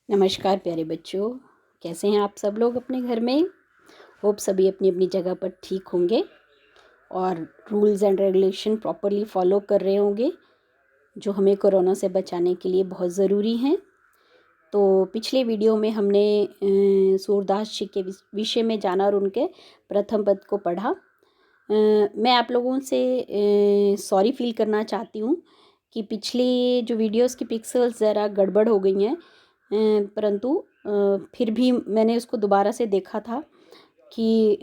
नमस्कार प्यारे बच्चों, कैसे हैं आप सब लोग अपने घर में। होप सभी अपनी अपनी जगह पर ठीक होंगे और rules and regulation properly follow कर रहे होंगे, जो हमें कोरोना से बचाने के लिए बहुत ज़रूरी हैं। तो पिछले वीडियो में हमने सूरदास जी के विषय में जाना और उनके प्रथम पद को पढ़ा। मैं आप लोगों से सॉरी फील करना चाहती हूँ कि पिछली जो वीडियोस की पिक्सल्स ज़रा गड़बड़ हो गई हैं, परंतु फिर भी मैंने उसको दोबारा से देखा था कि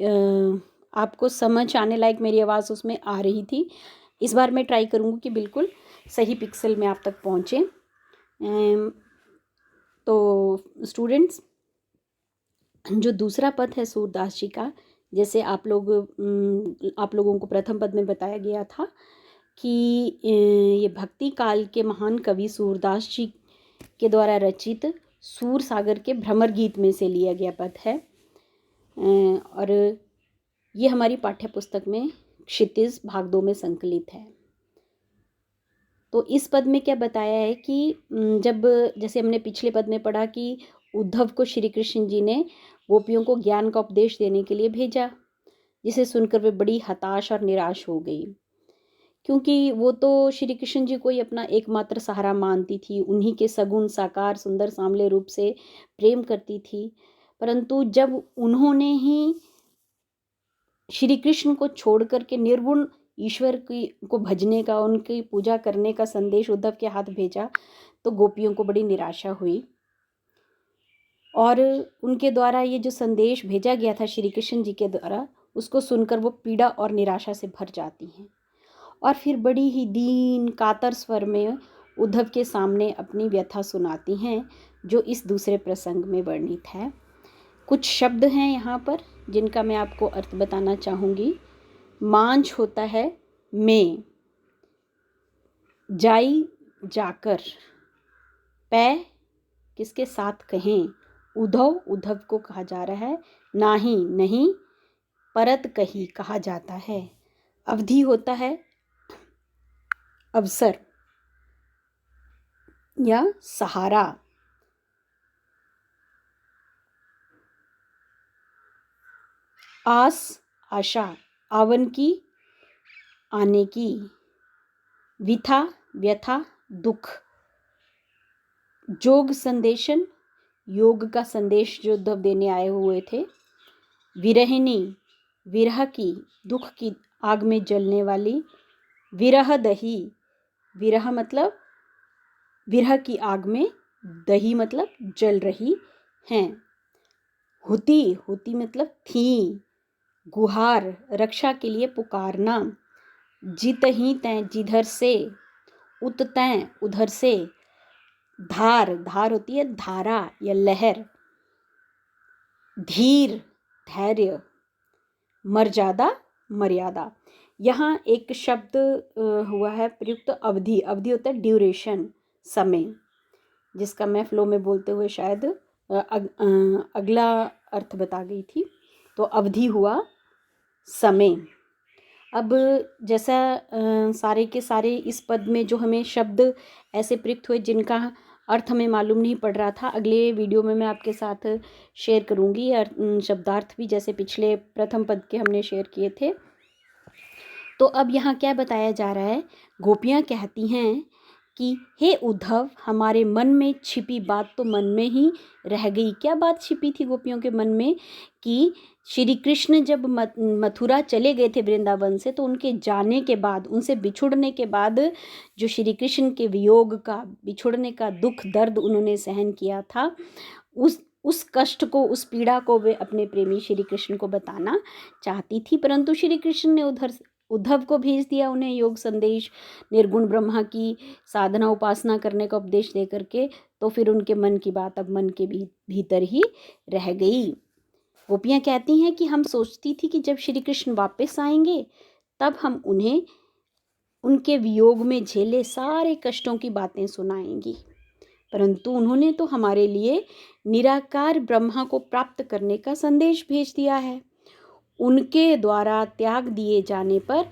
आपको समझ आने लायक मेरी आवाज़ उसमें आ रही थी। इस बार मैं ट्राई करूँगी कि बिल्कुल सही पिक्सल में आप तक पहुँचे। तो स्टूडेंट्स, जो दूसरा पद है सूरदास जी का, जैसे आप लोगों को प्रथम पद में बताया गया था कि ये भक्ति काल के महान कवि सूरदास जी के द्वारा रचित सूर सागर के भ्रमर गीत में से लिया गया पद है। और ये हमारी पाठ्य पुस्तक में क्षितिज भाग 2 में संकलित है। तो इस पद में क्या बताया है कि जब जैसे हमने पिछले पद में पढ़ा कि उद्धव को श्री कृष्ण जी ने गोपियों को ज्ञान का उपदेश देने के लिए भेजा, जिसे सुनकर वे बड़ी हताश और निराश हो गई, क्योंकि वो तो श्री कृष्ण जी को ही अपना एकमात्र सहारा मानती थी, उन्हीं के सगुण साकार सुंदर सांवले रूप से प्रेम करती थी। परंतु जब उन्होंने ही श्री कृष्ण को छोड़ करके निर्गुण ईश्वर को भजने का, उनकी पूजा करने का संदेश उद्धव के हाथ भेजा, तो गोपियों को बड़ी निराशा हुई और उनके द्वारा ये जो संदेश भेजा गया था श्री कृष्ण जी के द्वारा, उसको सुनकर वो पीड़ा और निराशा से भर जाती हैं और फिर बड़ी ही दीन कातर स्वर में उद्धव के सामने अपनी व्यथा सुनाती हैं, जो इस दूसरे प्रसंग में वर्णित है। कुछ शब्द हैं यहाँ पर जिनका मैं आपको अर्थ बताना चाहूँगी। मांझ होता है में, जाई जाकर, पै किसके साथ कहें, उद्धव उद्धव को कहा जा रहा है, नाही नहीं, परत कही कहा जाता है। अवधि होता है अवसर या सहारा। आस आशा, आवन की, आने की। विथा व्यथा, दुख। जोग संदेशन, योग का संदेश जो उद्धव देने आए हुए थे। विरहिणी, विरह की, दुख की आग में जलने वाली। विरह दही, विरह मतलब विरह की आग में, दही मतलब जल रही हैं। हुती, हुती मतलब थी, गुहार रक्षा के लिए पुकारना। जित ही तैं जिधर से, उत तैं उधर से। धार, धार होती है धारा या लहर। धीर धैर्य। मर्यादा मर्यादा। यहाँ एक शब्द हुआ है प्रयुक्त अवधि। अवधि होता है ड्यूरेशन, समय, जिसका मैं फ्लो में बोलते हुए शायद अगला अर्थ बता गई थी। तो अवधि हुआ समय। अब जैसा सारे के सारे इस पद में जो हमें शब्द ऐसे प्रयुक्त हुए जिनका अर्थ हमें मालूम नहीं पड़ रहा था, अगले वीडियो में मैं आपके साथ शेयर करूँगी। शब्दार्थ भी जैसे पिछले प्रथम पद के हमने शेयर किए थे। तो अब यहाँ क्या बताया जा रहा है, गोपियाँ कहती हैं कि हे उद्धव, हमारे मन में छिपी बात तो मन में ही रह गई। क्या बात छिपी थी गोपियों के मन में कि श्री कृष्ण जब मथुरा चले गए थे वृंदावन से, तो उनके जाने के बाद, उनसे बिछुड़ने के बाद जो श्री कृष्ण के वियोग का, बिछुड़ने का दुख दर्द उन्होंने सहन किया था, उस कष्ट को, उस पीड़ा को वे अपने प्रेमी श्री कृष्ण को बताना चाहती थी। परंतु श्री कृष्ण ने उद्धव को भेज दिया उन्हें योग संदेश, निर्गुण ब्रह्मा की साधना उपासना करने का उपदेश दे करके। तो फिर उनके मन की बात अब मन के भीतर ही रह गई। गोपियाँ कहती हैं कि हम सोचती थी कि जब श्री कृष्ण वापस आएंगे तब हम उन्हें उनके वियोग में झेले सारे कष्टों की बातें सुनाएंगी, परंतु उन्होंने तो हमारे लिए निराकार ब्रह्मा को प्राप्त करने का संदेश भेज दिया है। उनके द्वारा त्याग दिए जाने पर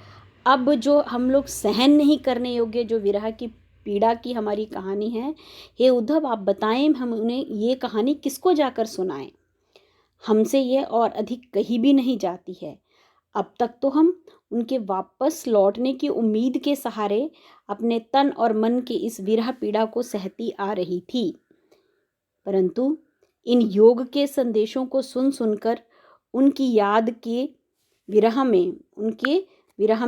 अब जो हम लोग सहन नहीं करने योग्य जो विरह की पीड़ा की हमारी कहानी है। हे उद्धव, आप बताएं, हम उन्हें ये कहानी किसको जाकर सुनाएं? हमसे ये और अधिक कही भी नहीं जाती है। अब तक तो हम उनके वापस लौटने की उम्मीद के सहारे अपने तन और मन की इस विरह पीड़ा को सहती आ रही थी, परंतु इन योग के संदेशों को सुन सुनकर उनकी याद के विरह में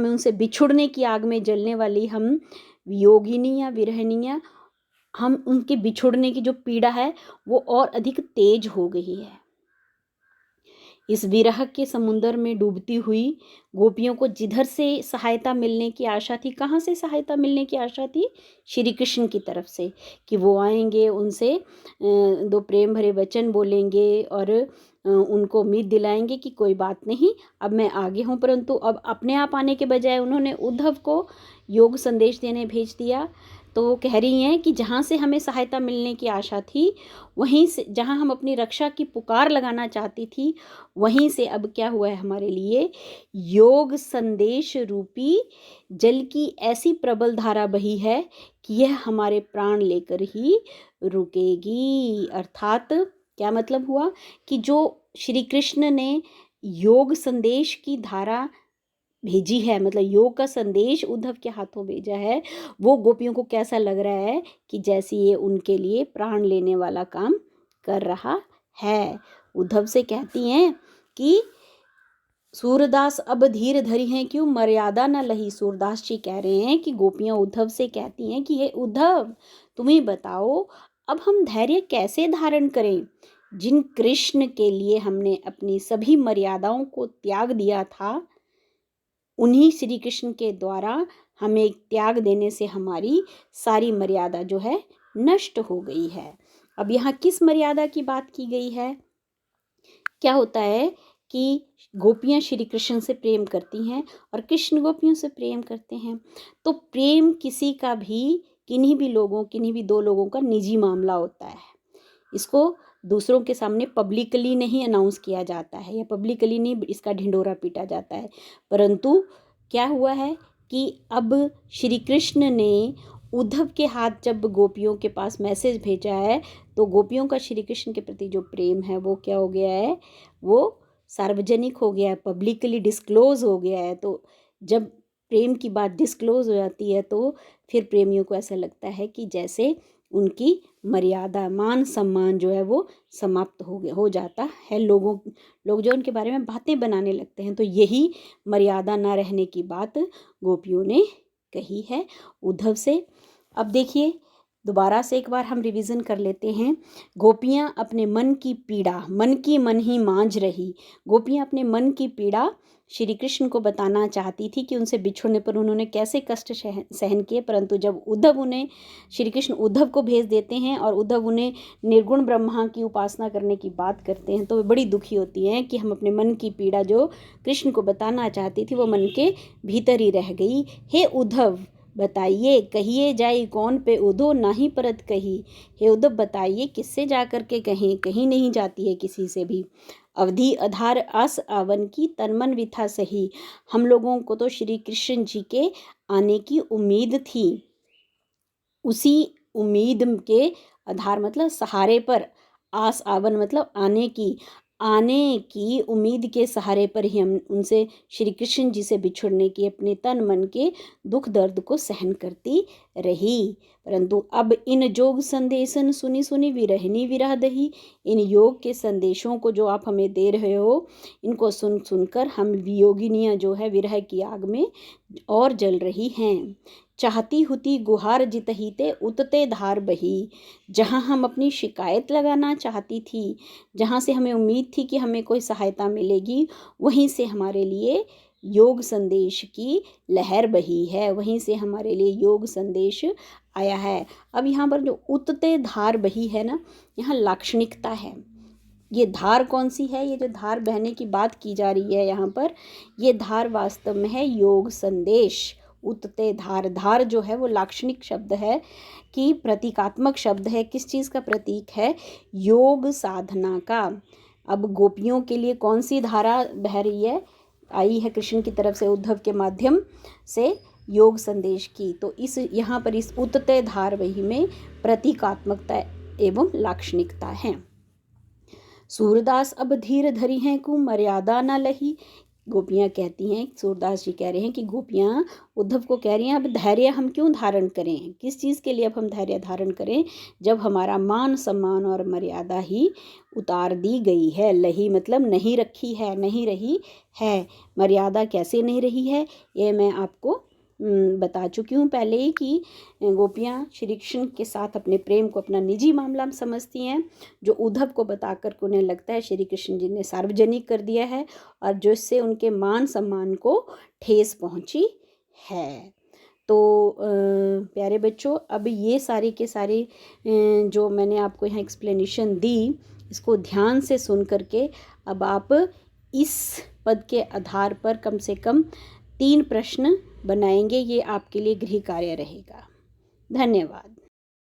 उनसे बिछुड़ने की आग में जलने वाली हम वियोगिनी या विरहनियाँ, हम उनके बिछुड़ने की जो पीड़ा है वो और अधिक तेज हो गई है। इस विरह के समुद्र में डूबती हुई गोपियों को जिधर से सहायता मिलने की आशा थी, कहाँ से सहायता मिलने की आशा थी? श्री कृष्ण की तरफ से, कि वो आएंगे, उनसे दो प्रेम भरे वचन बोलेंगे और उनको उम्मीद दिलाएंगे कि कोई बात नहीं, अब मैं आगे हूँ। परंतु अब अपने आप आने के बजाय उन्होंने उद्धव को योग संदेश देने भेज दिया। तो वो कह रही हैं कि जहाँ से हमें सहायता मिलने की आशा थी, वहीं से, जहाँ हम अपनी रक्षा की पुकार लगाना चाहती थी, वहीं से अब क्या हुआ है हमारे लिए? योग संदेश रूपी जल की ऐसी प्रबल धारा बही है कि यह हमारे प्राण लेकर ही रुकेगी। अर्थात क्या मतलब हुआ कि जो श्री कृष्ण ने योग संदेश की धारा भेजी है, मतलब योग का संदेश उद्धव के हाथों भेजा है, वो गोपियों को कैसा लग रहा है कि जैसे ये उनके लिए प्राण लेने वाला काम कर रहा है। उद्धव से कहती हैं कि सूरदास अब धीर धरी हैं, क्यों मर्यादा न लही। सूरदास जी कह रहे हैं कि गोपियां उद्धव से कहती हैं कि हे उद्धव, तुम ही बताओ अब हम धैर्य कैसे धारण करें। जिन कृष्ण के लिए हमने अपनी सभी मर्यादाओं को त्याग दिया था, उन्हीं श्री कृष्ण के द्वारा हमें त्याग देने से हमारी सारी मर्यादा जो है नष्ट हो गई है। अब यहाँ किस मर्यादा की बात की गई है? क्या होता है कि गोपियाँ श्री कृष्ण से प्रेम करती हैं और कृष्ण गोपियों से प्रेम करते हैं। तो प्रेम किसी का भी, किन्हीं भी दो लोगों का निजी मामला होता है। इसको दूसरों के सामने पब्लिकली नहीं अनाउंस किया जाता है, या पब्लिकली नहीं इसका ढिंढोरा पीटा जाता है। परंतु क्या हुआ है कि अब श्री कृष्ण ने उद्धव के हाथ जब गोपियों के पास मैसेज भेजा है, तो गोपियों का श्री कृष्ण के प्रति जो प्रेम है वो क्या हो गया है? वो सार्वजनिक हो गया है, पब्लिकली डिस्क्लोज हो गया है। तो जब प्रेम की बात डिस्क्लोज हो जाती है तो फिर प्रेमियों को ऐसा लगता है कि जैसे उनकी मर्यादा, मान सम्मान जो है वो समाप्त हो जाता है। लोग जो उनके बारे में बातें बनाने लगते हैं। तो यही मर्यादा ना रहने की बात गोपियों ने कही है उद्धव से। अब देखिए, दोबारा से एक बार हम रिवीजन कर लेते हैं। गोपियाँ अपने मन की पीड़ा मन ही मांझ रही। गोपियाँ अपने मन की पीड़ा श्री कृष्ण को बताना चाहती थी कि उनसे बिछुड़ने पर उन्होंने कैसे कष्ट सहन किए। परंतु जब श्री कृष्ण उद्धव को भेज देते हैं और उद्धव उन्हें निर्गुण ब्रह्मा की उपासना करने की बात करते हैं, तो वे बड़ी दुखी होती हैं कि हम अपने मन की पीड़ा जो कृष्ण को बताना चाहती थी वो मन के भीतर ही रह गई। हे उद्धव, बताइए, कहिए जाई कौन पे उदो नाही परत कही। हे उद्धव, बताइए किससे जा कर के कहीं, कहीं नहीं जाती है किसी से भी। अवधि आधार आस आवन की तन मन विथा सही। हम लोगों को तो श्री कृष्ण जी के आने की उम्मीद थी, उसी उम्मीद के आधार मतलब सहारे पर, आस आवन मतलब आने की उम्मीद के सहारे पर ही हम उनसे श्री कृष्ण जी से बिछुड़ने की अपने तन मन के दुख दर्द को सहन करती रही। परंतु अब इन जोग संदेशन सुनी सुनी विरहिनी विरह दही। इन योग के संदेशों को जो आप हमें दे रहे हो, इनको सुन सुनकर हम वियोगिनियाँ जो है विरह की आग में और जल रही हैं। चाहती हुती गुहार जितहीते उतते धार बही। जहाँ हम अपनी शिकायत लगाना चाहती थी, जहाँ से हमें उम्मीद थी कि हमें कोई सहायता मिलेगी, वहीं से हमारे लिए योग संदेश की लहर बही है, वहीं से हमारे लिए योग संदेश आया है। अब यहाँ पर जो उतते धार बही है ना, यहाँ लाक्षणिकता है। ये धार कौन सी है? ये जो धार बहने की बात की जा रही है यहाँ पर, ये धार वास्तव में है योग संदेश। उतते धार, धार जो है वो लाक्षणिक शब्द है कि प्रतीकात्मक शब्द है। किस चीज़ का प्रतीक है? योग साधना का। अब गोपियों के लिए कौन सी धारा बह रही है, आई है कृष्ण की तरफ से उद्धव के माध्यम से? योग संदेश की। तो इस यहाँ पर इस उत्तय धारवही में प्रतीकात्मकता एवं लाक्षणिकता है। सूरदास अब धीर धरी हैं को मर्यादा न लही। गोपियाँ कहती हैं, सूरदास जी कह रहे हैं कि गोपियाँ उद्धव को कह रही हैं अब धैर्य हम क्यों धारण करें, किस चीज़ के लिए अब हम धैर्य धारण करें जब हमारा मान सम्मान और मर्यादा ही उतार दी गई है। लही मतलब नहीं रखी है, नहीं रही है। मर्यादा कैसे नहीं रही है ये मैं आपको बता चुकी हूँ पहले ही कि गोपियाँ श्री कृष्ण के साथ अपने प्रेम को अपना निजी मामला समझती हैं, जो उद्धव को बताकर उन्हें लगता है श्री कृष्ण जी ने सार्वजनिक कर दिया है और जिससे उनके मान सम्मान को ठेस पहुँची है। तो प्यारे बच्चों, अब ये सारी के सारी जो मैंने आपको यहाँ एक्सप्लेनेशन दी, इसको ध्यान से सुन करके अब आप इस पद के आधार पर कम से कम 3 प्रश्न बनाएंगे। ये आपके लिए गृह कार्य रहेगा। धन्यवाद।